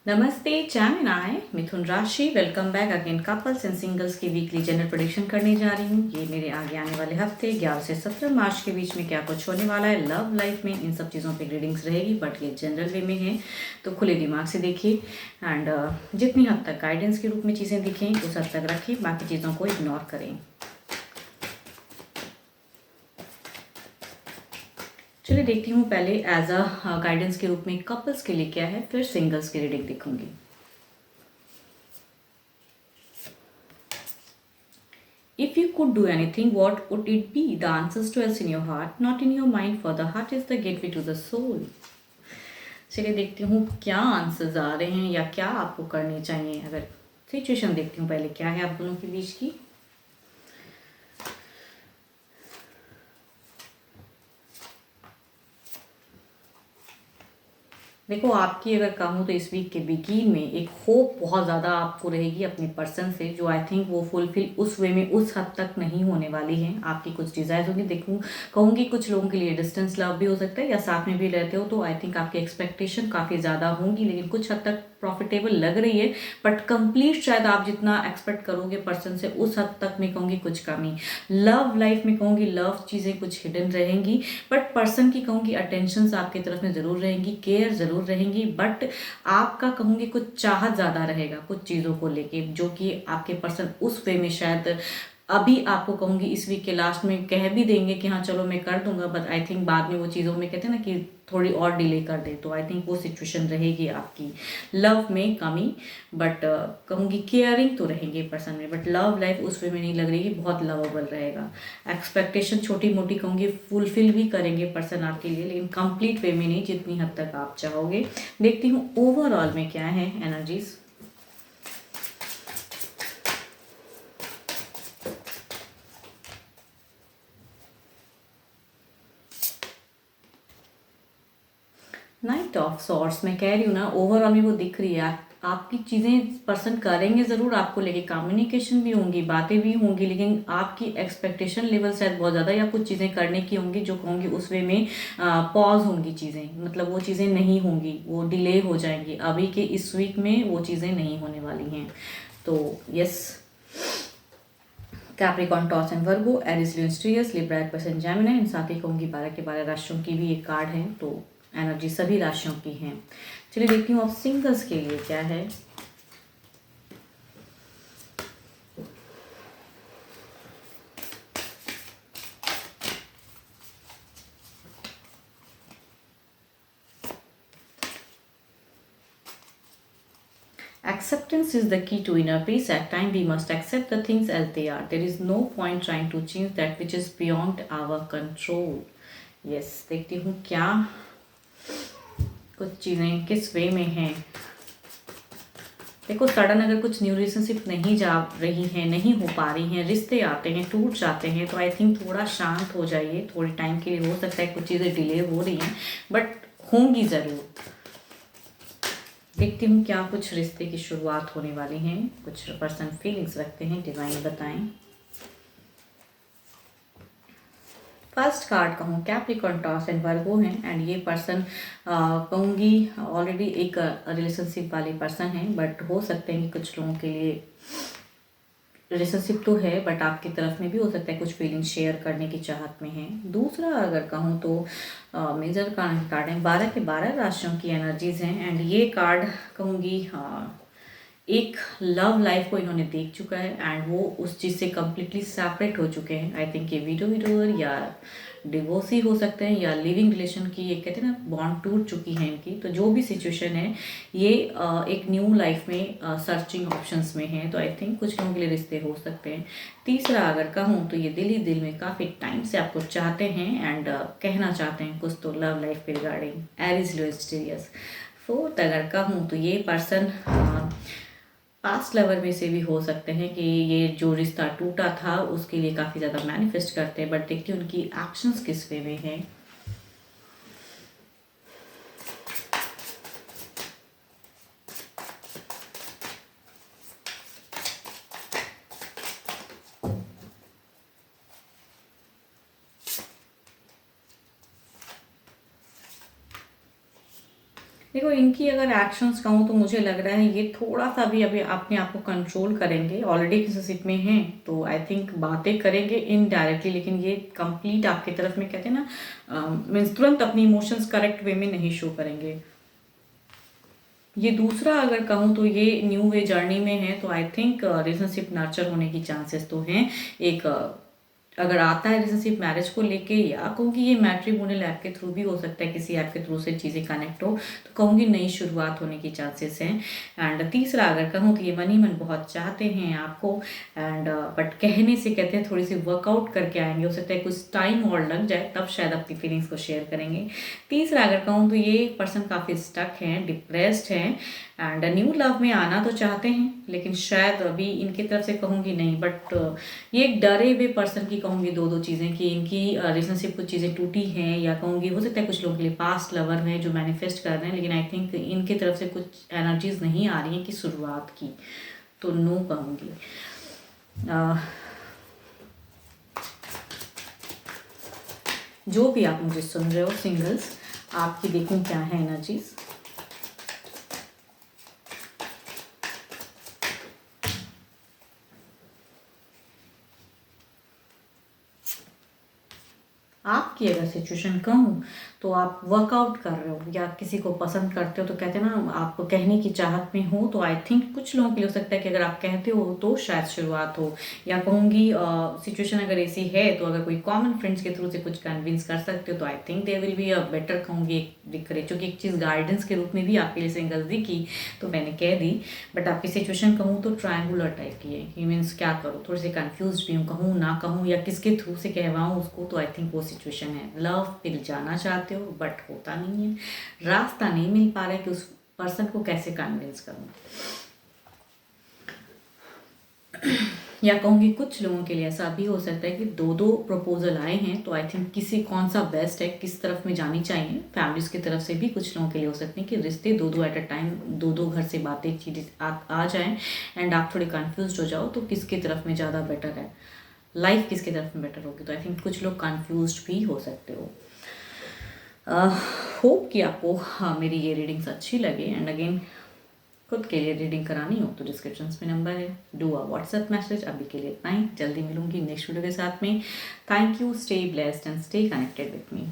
नमस्ते Gemini, मिथुन राशि। Welcome back again. Couples and singles की वीकली जनरल प्रेडिक्शन करने जा रही हूँ। ये मेरे आगे आने वाले हफ्ते 11 से 17 मार्च के बीच में क्या कुछ होने वाला है लव लाइफ में, इन सब चीज़ों पे रीडिंग्स रहेगी, बट ये जनरल वे में है तो खुले दिमाग से देखिए एंड जितनी हद तक गाइडेंस के रूप में चीज़ें दिखें उस हद तक रखें, बाकी चीज़ों को इग्नोर करें। चलिए देखती हूँ पहले एज अ गाइडेंस के रूप में कपल्स के लिए क्या है, फिर सिंगल्स की रीडिंग देखूंगी। If you could do anything, what would it be? The answers dwells in your heart, not in your mind, for the heart is the gateway to the soul. चलिए देखती हूँ क्या आंसर्स आ रहे हैं या क्या आपको करनी चाहिए। अगर सिचुएशन देखती हूँ पहले क्या है आप दोनों के बीच की। देखो आपकी अगर कहूँ तो इस वीक के बिगिन में एक होप बहुत ज़्यादा आपको रहेगी अपने पर्सन से, जो आई थिंक वो फुलफिल उस वे में उस हद तक नहीं होने वाली है। आपकी कुछ डिज़ायर्स होंगी, देखूँ कहूँगी कुछ लोगों के लिए डिस्टेंस लव भी हो सकता है या साथ में भी रहते हो तो आई थिंक आपकी एक्सपेक्टेशन काफ़ी ज़्यादा होंगी, लेकिन कुछ हद तक प्रॉफिटेबल लग रही है, बट कंप्लीट शायद आप जितना एक्सपेक्ट करोगे पर्सन से उस हद तक मैं कहूँगी कुछ कमी। लव लाइफ में कहूँगी लव चीज़ें कुछ हिडन रहेंगी, बट पर्सन की कहूँगी अटेंशन आपकी तरफ में ज़रूर रहेंगी, केयर ज़रूर रहेंगी, बट आपका कहूँगी कुछ चाहत ज़्यादा रहेगा कुछ चीज़ों को लेके, जो कि आपके पर्सन उस वे में शायद अभी आपको कहूँगी इस वीक के लास्ट में कह भी देंगे कि हाँ चलो मैं कर दूंगा, बट आई थिंक बाद में वो चीज़ों में कहते हैं ना कि थोड़ी और डिले कर दे, तो आई थिंक वो सिचुएशन रहेगी आपकी। लव में कमी, बट कहूँगी केयरिंग तो रहेंगे पर्सन में, बट लव लाइफ उस वे में नहीं लग रही कि बहुत लवेबल रहेगा। एक्सपेक्टेशन छोटी मोटी कहूँगी फुलफिल भी करेंगे पर्सन आपके लिए, लेकिन कंप्लीट वे में नहीं जितनी हद तक आप चाहोगे। देखती हूँ ओवरऑल में क्या है एनर्जीज। नाइट ऑफ सॉर्ट्स मैं कह रही हूँ ना, ओवरऑल में वो दिख रही है आपकी चीज़ें पर्सन करेंगे ज़रूर आपको लेके, कम्युनिकेशन भी होंगी, बातें भी होंगी, लेकिन आपकी एक्सपेक्टेशन लेवल शायद बहुत ज़्यादा या कुछ चीज़ें करने की होंगी जो कहूँगी उस वे में पॉज होंगी चीज़ें, मतलब वो चीज़ें नहीं होंगी, वो डिले हो जाएंगी। अभी के इस वीक में वो चीज़ें नहीं होने वाली हैं। तो yes, Capricorn Taurus and Virgo Aries Leo Sagittarius Libra Aquarius Gemini, इन साथ ही कहूँगी 12 के 12 राशियों की भी एक कार्ड है, तो एनर्जी सभी राशियों की हैं। चलिए देखती हूँ अब सिंगल्स के लिए क्या है। Acceptance is the key to inner peace. At times, we must accept the things as they are. There is no point trying to change that which is beyond our control. Yes, देखती हूँ क्या कुछ चीज़ें किस वे में हैं। देखो sudden अगर कुछ न्यू रिलेशनशिप नहीं जा रही हैं, नहीं हो पा रही हैं, रिश्ते आते हैं टूट जाते हैं, तो आई थिंक थोड़ा शांत हो जाइए। थोड़े टाइम के लिए हो सकता है कुछ चीज़ें डिले हो रही हैं, बट होंगी ज़रूर। देखती हूँ क्या कुछ रिश्ते की शुरुआत होने वाली हैं, कुछ पर्सन फीलिंग्स रखते हैं, डिवाइन बताएं। फर्स्ट कार्ड कहूँ कैप्रिकॉर्न टॉस एंड वर्गो हैं, एंड ये पर्सन कहूँगी ऑलरेडी एक रिलेशनशिप वाले पर्सन हैं, बट हो सकते हैं कि कुछ लोगों के लिए रिलेशनशिप तो है बट आपकी तरफ में भी हो सकता है कुछ फीलिंग शेयर करने की चाहत में है। दूसरा अगर कहूँ तो मेजर कार्ड है 12 के 12 राशियों की एनर्जीज हैं, एंड ये कार्ड कहूँगी एक लव लाइफ को इन्होंने देख चुका है एंड वो उस चीज़ से कम्प्लीटली सेपरेट हो चुके हैं। आई थिंक ये विडोवर या डिवोर्सी हो सकते हैं या लिविंग रिलेशन की एक कहते हैं ना बॉन्ड टूट चुकी है इनकी, तो जो भी सिचुएशन है ये एक न्यू लाइफ में सर्चिंग ऑप्शंस में है, तो आई थिंक कुछ लोगों के लिए रिश्ते हो सकते हैं। तीसरा अगर कहूँ तो ये दिल ही दिल में काफ़ी टाइम से आपको चाहते हैं एंड कहना चाहते हैं कुछ तो लव लाइफ पे रिगार्डिंग एरिस लियो। फोर्थ अगर कहूँ तो ये पर्सन पास्ट लवर में से भी हो सकते हैं कि ये जो रिश्ता टूटा था उसके लिए काफ़ी ज़्यादा मैनिफेस्ट करते हैं, बट देखिए उनकी एक्शंस किस वे में हैं। देखो इनकी अगर एक्शंस कहूँ तो मुझे लग रहा है ये थोड़ा सा भी अभी अपने आप को कंट्रोल करेंगे, ऑलरेडी रिलेशनशिप में हैं तो आई थिंक बातें करेंगे इनडायरेक्टली, लेकिन ये कंप्लीट आपकी तरफ में कहते हैं ना मीन्स तुरंत अपनी इमोशंस करेक्ट वे में नहीं शो करेंगे। ये दूसरा अगर कहूँ तो ये न्यू वे जर्नी में है तो आई थिंक रिलेशनशिप नर्चर होने की चांसेस तो हैं। एक अगर आता है रिलेशनशिप मैरिज को लेके, या कहूँगी ये मैट्रिमोनियल ऐप के थ्रू भी हो सकता है, किसी ऐप के थ्रू से चीज़ें कनेक्ट हो, तो कहूँगी नई शुरुआत होने की चांसेस हैं। एंड तीसरा अगर कहूँ तो ये मन ही मन बहुत चाहते हैं आपको, एंड बट कहने से कहते हैं थोड़ी सी वर्कआउट करके आएंगे, हो सकता है कुछ टाइम और लग जाए तब शायद अपनी फीलिंग्स को शेयर करेंगे। तीसरा अगर कहूँ तो ये पर्सन काफ़ी स्टक हैं, डिप्रेस्ड हैं, एंड न्यू लव में आना तो चाहते हैं लेकिन शायद अभी इनकी तरफ से कहूँगी नहीं, बट ये एक डरे हुए पर्सन की कहूँगी दो चीज़ें कि इनकी रिलेशनशिप कुछ चीज़ें टूटी हैं, या कहूँगी हो सकता है कुछ लोगों के लिए पास्ट लवर हैं जो मैनिफेस्ट कर रहे हैं, लेकिन आई थिंक इनकी तरफ से कुछ एनर्जीज नहीं आ रही हैं कि शुरुआत की, तो नो कहूँगी। जो भी आप मुझे सुन रहे हो सिंगल्स, आपकी देखूँ क्या है एनर्जीज। आपकी अगर सिचुएशन कहूँ तो आप वर्कआउट कर रहे हो या किसी को पसंद करते हो, तो कहते हैं ना आप कहने की चाहत में हो, तो आई थिंक कुछ लोगों के लिए हो सकता है कि अगर आप कहते हो तो शायद शुरुआत हो, या कहूँगी सिचुएशन अगर ऐसी है तो अगर कोई कॉमन फ्रेंड्स के थ्रू से कुछ कन्विंस कर सकते हो तो I think they will be a better, कहूँगी एक दिख रही, क्योंकि एक चीज़ गाइडेंस के रूप में भी आपके लिए सिंगल्स दिखी तो मैंने कह दी। बट आपकी सिचुएशन कहूँ तो ट्रायंगुलर टाइप की है, कि मीन्स क्या करूँ, थोड़ी सी कन्फ्यूज भी हूँ, कहूँ ना कहूँ या किसके थ्रू से कहवाऊँ उसको, तो आई थिंक वो सिचुएशन है। लव मिल जाना चाहते हो बट होता नहीं है, रास्ता नहीं मिल पा रहा है कि उस पर्सन को कैसे कन्विंस करूँ। या कहूँगी कुछ लोगों के लिए ऐसा भी हो सकता है कि दो प्रपोजल आए हैं, तो आई थिंक किसी कौन सा बेस्ट है, किस तरफ में जानी चाहिए, फैमिलीज की तरफ से भी कुछ लोगों के लिए हो सकते हैं कि रिश्ते दो एट अ टाइम, दो घर से बातें चीज़ें आ जाएं एंड आप थोड़े कन्फ्यूज हो जाओ, तो किसकी तरफ में ज़्यादा बेटर है, लाइफ किसकी तरफ में बेटर होगी, तो आई थिंक कुछ लोग कन्फ्यूज भी हो सकते हो। होप कि आपको मेरी ये रीडिंग्स अच्छी लगे, एंड अगेन खुद के लिए रीडिंग करानी हो तो डिस्क्रिप्शन में नंबर है, डू अ व्हाट्सएप मैसेज। अभी के लिए इतना ही, जल्दी मिलूंगी नेक्स्ट वीडियो के साथ में। Thank you, stay blessed and stay connected with me.